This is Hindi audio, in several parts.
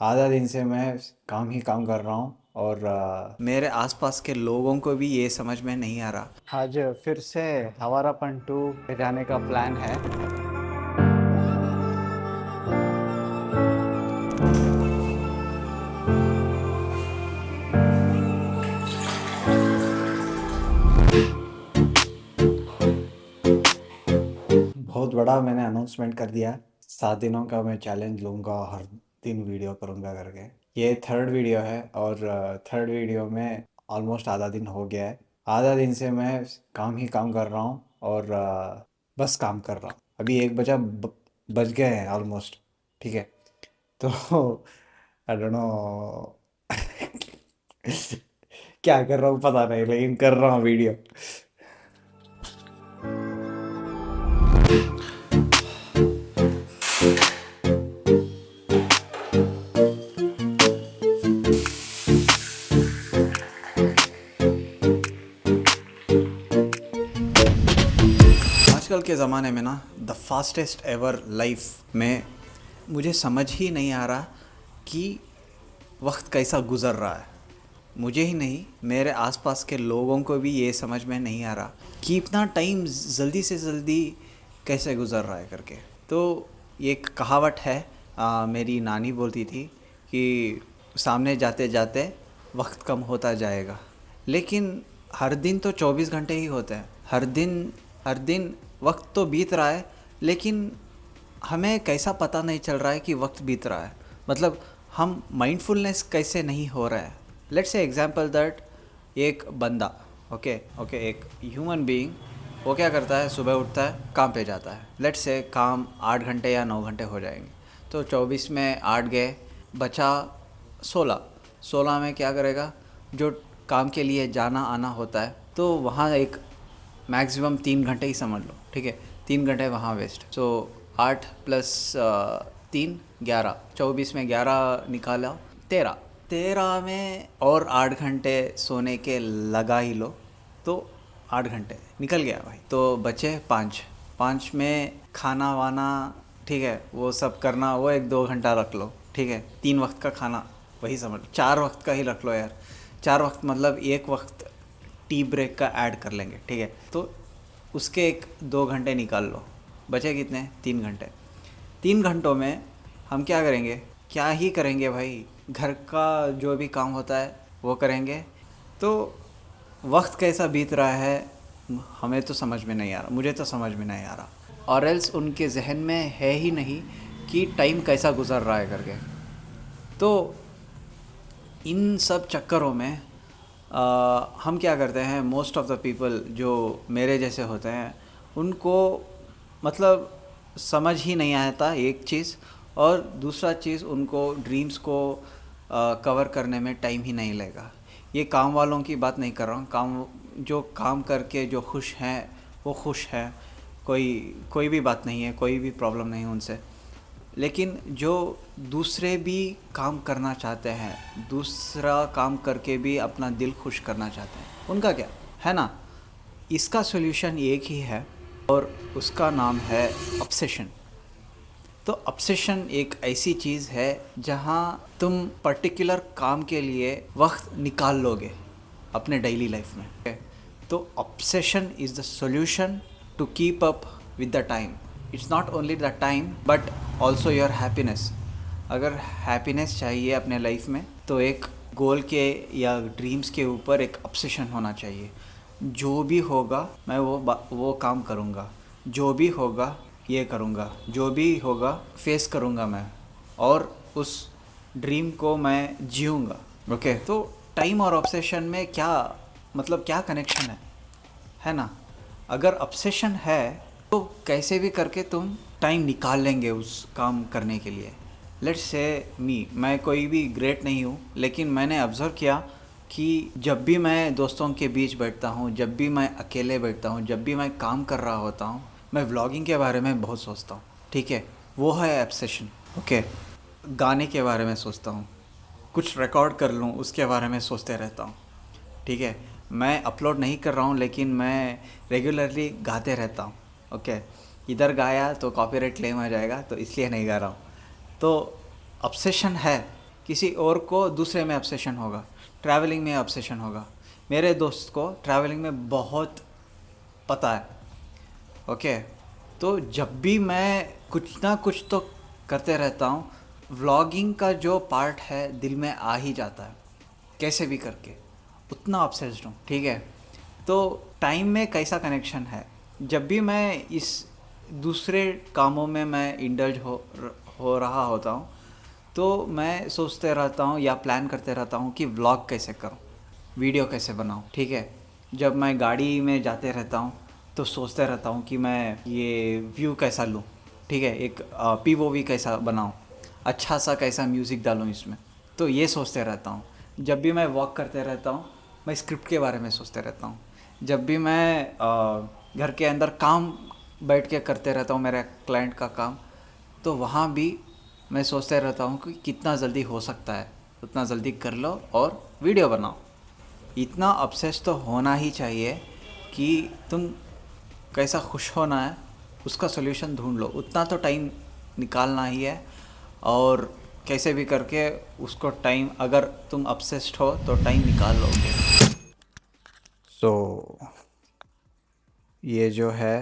आधा दिन से मैं काम ही काम कर रहा हूँ और मेरे आसपास के लोगों को भी ये समझ में नहीं आ रहा। आज फिर से हवारापन 2 पे जाने का प्लान है। बहुत बड़ा मैंने अनाउंसमेंट कर दिया। 7 दिनों का मैं चैलेंज लूँगा, हर दिन वीडियो करूँगा करके। ये थर्ड वीडियो है और थर्ड वीडियो में ऑलमोस्ट आधा दिन हो गया है। आधा दिन से मैं काम ही काम कर रहा हूँ और बस काम कर रहा हूँ। अभी 1 बज गए हैं ऑलमोस्ट। ठीक है। तो आई डोंट नो क्या कर रहा हूँ पता नहीं, लेकिन कर रहा हूँ वीडियो। आजकल के ज़माने में ना द फास्टेस्ट एवर लाइफ में मुझे समझ ही नहीं आ रहा कि वक्त कैसा गुज़र रहा है। मुझे ही नहीं, मेरे आसपास के लोगों को भी ये समझ में नहीं आ रहा कि इतना टाइम जल्दी से जल्दी कैसे गुज़र रहा है करके। तो ये एक कहावत है, मेरी नानी बोलती थी कि सामने जाते जाते वक्त कम होता जाएगा। लेकिन हर दिन तो 24 घंटे ही होते हैं। हर दिन वक्त तो बीत रहा है, लेकिन हमें कैसा पता नहीं चल रहा है कि वक्त बीत रहा है। मतलब हम माइंडफुलनेस कैसे नहीं हो रहा है। लेट्स से एग्जांपल दैट एक बंदा, ओके ओके, एक ह्यूमन बीइंग, वो क्या करता है, सुबह उठता है, काम पे जाता है। लेट्स से काम 8 घंटे या 9 घंटे हो जाएंगे, तो 24 में 8 गए, बचा 16। 16 में क्या करेगा, जो काम के लिए जाना आना होता है तो वहाँ एक मैक्सिमम 3 घंटे ही समझ लो, ठीक है। 3 घंटे वहाँ वेस्ट। सो 8 + 3 11, 24 में 11 निकाला, 13। 13 में और 8 घंटे सोने के लगा ही लो, तो 8 घंटे निकल गया भाई। तो बचे 5। 5 में खाना वाना, ठीक है, वो सब करना, वो 1-2 घंटा रख लो, ठीक है। 3 वक्त का खाना, वही समझ लो 4 वक्त का ही रख लो यार। 4 वक्त मतलब एक वक्त टी ब्रेक का ऐड कर लेंगे, ठीक है। तो उसके 1-2 घंटे निकाल लो, बचे कितने, 3 घंटे। 3 घंटों में हम क्या करेंगे, क्या ही करेंगे भाई, घर का जो भी काम होता है वो करेंगे। तो वक्त कैसा बीत रहा है हमें तो समझ में नहीं आ रहा, मुझे तो समझ में नहीं आ रहा। और एल्स उनके जहन में है ही नहीं कि टाइम कैसा गुजर रहा है करके। तो इन सब चक्करों में हम क्या करते हैं, मोस्ट ऑफ़ द पीपल जो मेरे जैसे होते हैं उनको मतलब समझ ही नहीं आता एक चीज़, और दूसरा चीज़ उनको ड्रीम्स को कवर करने में टाइम ही नहीं लगेगा। ये काम वालों की बात नहीं कर रहा हूँ, काम जो काम करके जो खुश हैं वो खुश हैं, कोई कोई भी बात नहीं है, कोई भी प्रॉब्लम नहीं है उनसे। लेकिन जो दूसरे भी काम करना चाहते हैं, दूसरा काम करके भी अपना दिल खुश करना चाहते हैं, उनका क्या है ना। इसका सॉल्यूशन एक ही है और उसका नाम है ऑब्सेशन। तो ऑब्सेशन एक ऐसी चीज़ है जहाँ तुम पर्टिकुलर काम के लिए वक्त निकाल लोगे अपने डेली लाइफ में, okay? तो obsession is the solution to keep up with the time. It's not only the time but also your happiness. अगर हैप्पीनेस चाहिए अपने लाइफ में तो एक गोल के या ड्रीम्स के ऊपर एक ऑब्सेशन होना चाहिए। जो भी होगा मैं वो काम करूँगा, जो भी होगा ये करूँगा, जो भी होगा फेस करूँगा मैं, और उस ड्रीम को मैं जीऊँगा। ओके, तो टाइम और ऑब्सेशन में क्या मतलब, क्या कनेक्शन है ना। अगर ऑब्सेशन है तो कैसे भी करके तुम टाइम निकाल लेंगे उस काम करने के लिए। लेट्स से मैं कोई भी ग्रेट नहीं हूँ, लेकिन मैंने ऑब्ज़र्व किया कि जब भी मैं दोस्तों के बीच बैठता हूँ, जब भी मैं अकेले बैठता हूँ, जब भी मैं काम कर रहा होता हूँ, मैं व्लॉगिंग के बारे में बहुत सोचता हूँ, ठीक है। वो है ऑब्सेशन। ओके, गाने के बारे में सोचता हूँ, कुछ रिकॉर्ड कर लूँ उसके बारे में सोचते रहता हूँ, ठीक है। मैं अपलोड नहीं कर रहा हूँ लेकिन मैं रेगुलरली गाते रहता हूँ। ओके, इधर गाया तो कॉपीराइट क्लेम आ जाएगा, तो इसलिए नहीं गा रहा हूँ। तो ऑब्सेशन है, किसी और को दूसरे में ऑब्सेशन होगा, ट्रैवलिंग में ऑब्सेशन होगा। मेरे दोस्त को ट्रैवलिंग में बहुत पता है। ओके, तो जब भी मैं कुछ ना कुछ तो करते रहता हूँ, व्लॉगिंग का जो पार्ट है दिल में आ ही जाता है कैसे भी करके, उतना ऑब्सेस्ड हूँ। ठीक है, तो टाइम में कैसा कनेक्शन है, जब भी मैं इस दूसरे कामों में मैं इंडल्ज हो रहा होता हूँ, तो मैं सोचते रहता हूँ या प्लान करते रहता हूँ कि व्लॉग कैसे करूँ, वीडियो कैसे बनाऊँ। ठीक है, जब मैं गाड़ी में जाते रहता हूँ तो सोचते रहता हूँ कि मैं ये व्यू कैसा लूँ। ठीक है, एक पीओवी कैसा बनाऊँ, अच्छा सा कैसा म्यूज़िक डालूँ इसमें, तो ये सोचते रहता हूँ। जब भी मैं वॉक करते रहता हूँ, मैं स्क्रिप्ट के बारे में सोचते रहता हूँ। जब भी मैं घर के अंदर काम बैठ के करते रहता हूँ, मेरे क्लाइंट का काम, तो वहाँ भी मैं सोचते रहता हूँ कि कितना जल्दी हो सकता है उतना जल्दी कर लो और वीडियो बनाओ। इतना ऑब्सेस तो होना ही चाहिए कि तुम कैसा खुश होना है उसका सॉल्यूशन ढूंढ लो, उतना तो टाइम निकालना ही है। और कैसे भी करके उसको टाइम, अगर तुम ऑब्सेस्ड हो तो टाइम निकाल लोगे। सो ये जो है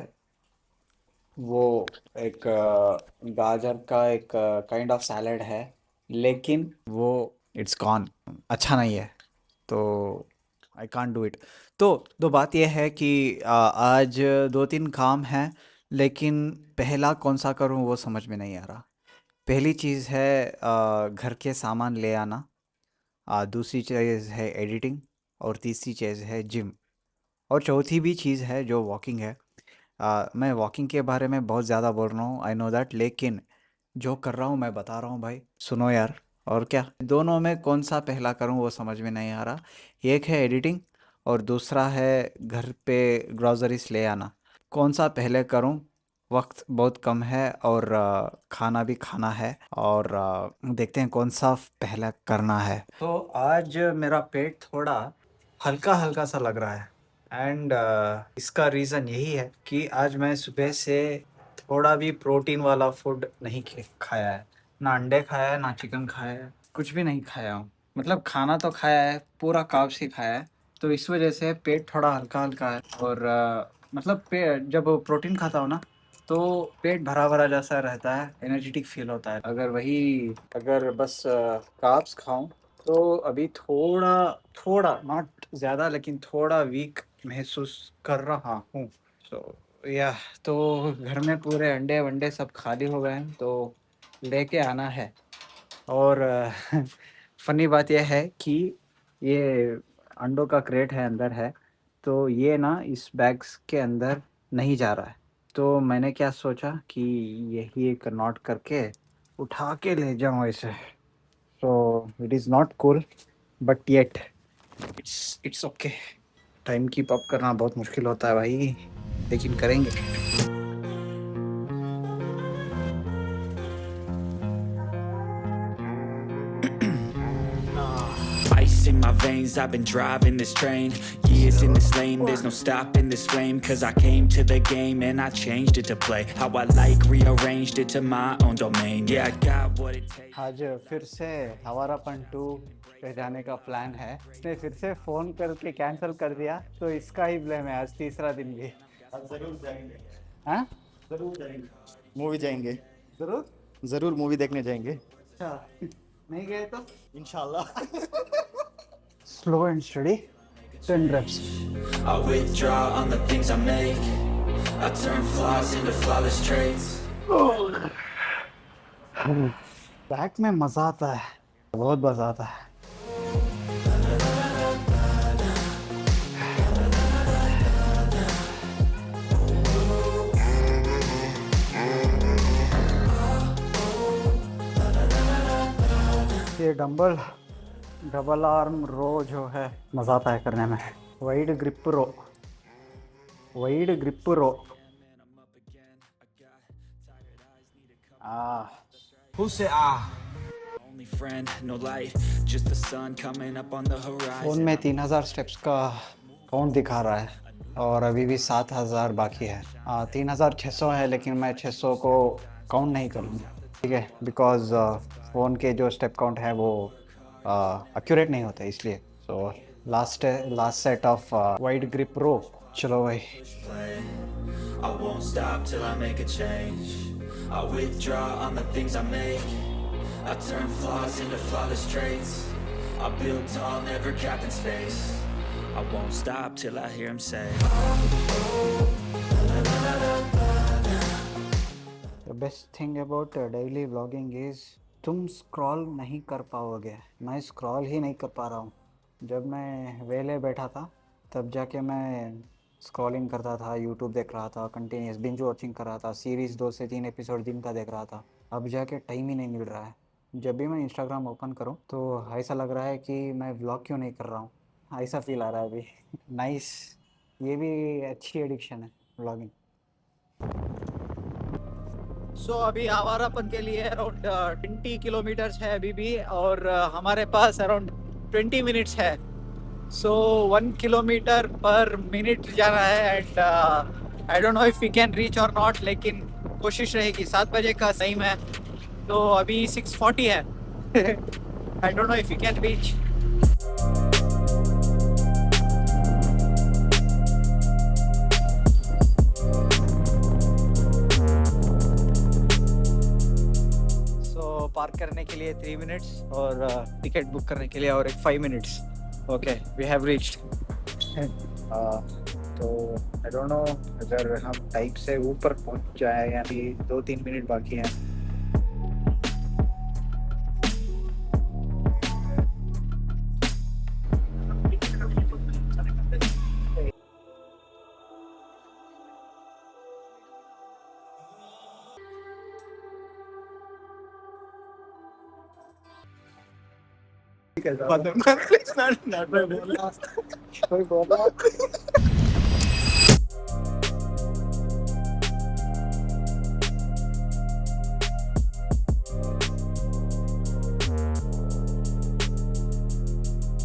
वो एक गाजर का एक काइंड ऑफ सैलड है, लेकिन वो इट्स गॉन, अच्छा नहीं है, तो आई कांट डू इट। तो दो बात यह है कि आज दो तीन काम हैं, लेकिन पहला कौन सा करूं वो समझ में नहीं आ रहा। पहली चीज़ है घर के सामान ले आना, दूसरी चीज़ है एडिटिंग, और तीसरी चीज़ है जिम, और चौथी भी चीज़ है जो वॉकिंग है। मैं वॉकिंग के बारे में बहुत ज़्यादा बोल रहा हूँ, आई नो दैट, लेकिन जो कर रहा हूँ मैं बता रहा हूँ भाई, सुनो यार। और क्या, दोनों में कौन सा पहला करूँ वो समझ में नहीं आ रहा। एक है एडिटिंग और दूसरा है घर पे ग्रोसरीज ले आना, कौन सा पहले करूँ। वक्त बहुत कम है और खाना भी खाना है, और देखते हैं कौन सा पहला करना है। तो आज मेरा पेट थोड़ा हल्का हल्का सा लग रहा है, एंड इसका रीज़न यही है कि आज मैं सुबह से थोड़ा भी प्रोटीन वाला फूड नहीं खाया है। ना अंडे खाया है, ना चिकन खाया है, कुछ भी नहीं खाया हूँ। मतलब खाना तो खाया है, पूरा कार्ब्स ही खाया है, तो इस वजह से पेट थोड़ा हल्का हल्का है। और मतलब जब प्रोटीन खाता हूँ ना, तो पेट भरा भरा जैसा रहता है, एनर्जेटिक फील होता है। अगर बस कार्ब्स खाऊं तो अभी थोड़ा थोड़ा, नॉट ज़्यादा लेकिन थोड़ा वीक महसूस कर रहा हूँ। सो या, तो घर में पूरे अंडे वंडे सब खाली हो गए हैं, तो लेके आना है। और फनी बात यह है कि ये अंडों का क्रेट है, अंदर है, तो ये ना इस बैग्स के अंदर नहीं जा रहा है। तो मैंने क्या सोचा कि यही एक नॉट करके उठा के ले जाऊँ इसे। So it is not cool, but yet it's okay. Time keep up करना बहुत मुश्किल होता है भाई, लेकिन करेंगे। Ice in my veins, I've been driving this train. Years in this lane, there's no stopping this flame. Cause I came to the game and I changed it to play how I like, rearranged it to my own domain. Yeah, I got what it takes. आज फिर से हवारापन 2 पे जाने का प्लान है। इसने फिर से फ़ोन करके कैंसिल कर दिया, तो इसका ही ब्लेम है आज तीसरा दिन भी। जरूर जाएंगे। हाँ, जरूर जाएंगे, मूवी जाएंगे। ज़रूर। जरूर मूवी देखने जाएंगे अच्छा, नहीं गए तो इंशाल्लाह। Slow and study 10 reps। I withdraw on the things I make. I turn flaws into flawless traits. Back में मज़ा आता है, बहुत मज़ा आता है। ये डबल आर्म रो जो है, मज़ा आता है करने में। वाइड ग्रिप रो, वाइड ग्रिप रो। खुद से आ। Only friend, no light, just the sun coming up on the phone horizon. में 3000 स्टेप्स का काउंट दिखा रहा है, और अभी भी 7000 बाकी है। 3600 है, लेकिन मैं 600 को काउंट नहीं करूँगा, ठीक है, बिकॉज फ़ोन के जो स्टेप काउंट है वो एक्यूरेट नहीं होता इसलिए। So last set of wide grip row. चलो भाई। I won't stop till I make a change. I withdraw on the things I make. I turn flaws into flawless traits. I build tall, never capped in space. I won't stop till I hear him say The best thing about daily vlogging is तुम स्क्रॉल नहीं कर पाओगे। मैं स्क्रॉल ही नहीं कर पा रहा हूँ। जब मैं वेले बैठा था तब जाके मैं स्क्रॉलिंग करता था, यूट्यूब देख रहा था, कंटिन्यूस बिंज वॉचिंग कर रहा था, सीरीज़ 2 से 3 एपिसोड दिन का देख रहा था। अब जाके टाइम ही नहीं मिल रहा है। जब भी मैं इंस्टाग्राम ओपन करूँ तो ऐसा लग रहा है कि मैं व्लॉग क्यों नहीं कर रहा हूँ, ऐसा फील आ रहा है अभी। नाइस, ये भी अच्छी एडिक्शन है व्लॉगिंग। सो अभी आवारापन के लिए अराउंड 20 किलोमीटर्स है अभी भी, और हमारे पास अराउंड 20 मिनट्स है। सो 1 किलोमीटर पर मिनट जाना है, and I don't know if we can reach or not, लेकिन कोशिश रहेगी। 7 बजे का टाइम है, तो अभी 6:40 है। I don't know if we can reach. Park करने के लिए 3 मिनट्स और टिकट बुक करने के लिए और एक 5 minutes. Okay, we have reached. तो आई डोंट नो अगर हम टाइम से ऊपर पहुंच जाए या फिर 2-3 मिनट बाकी हैं। कोई बोला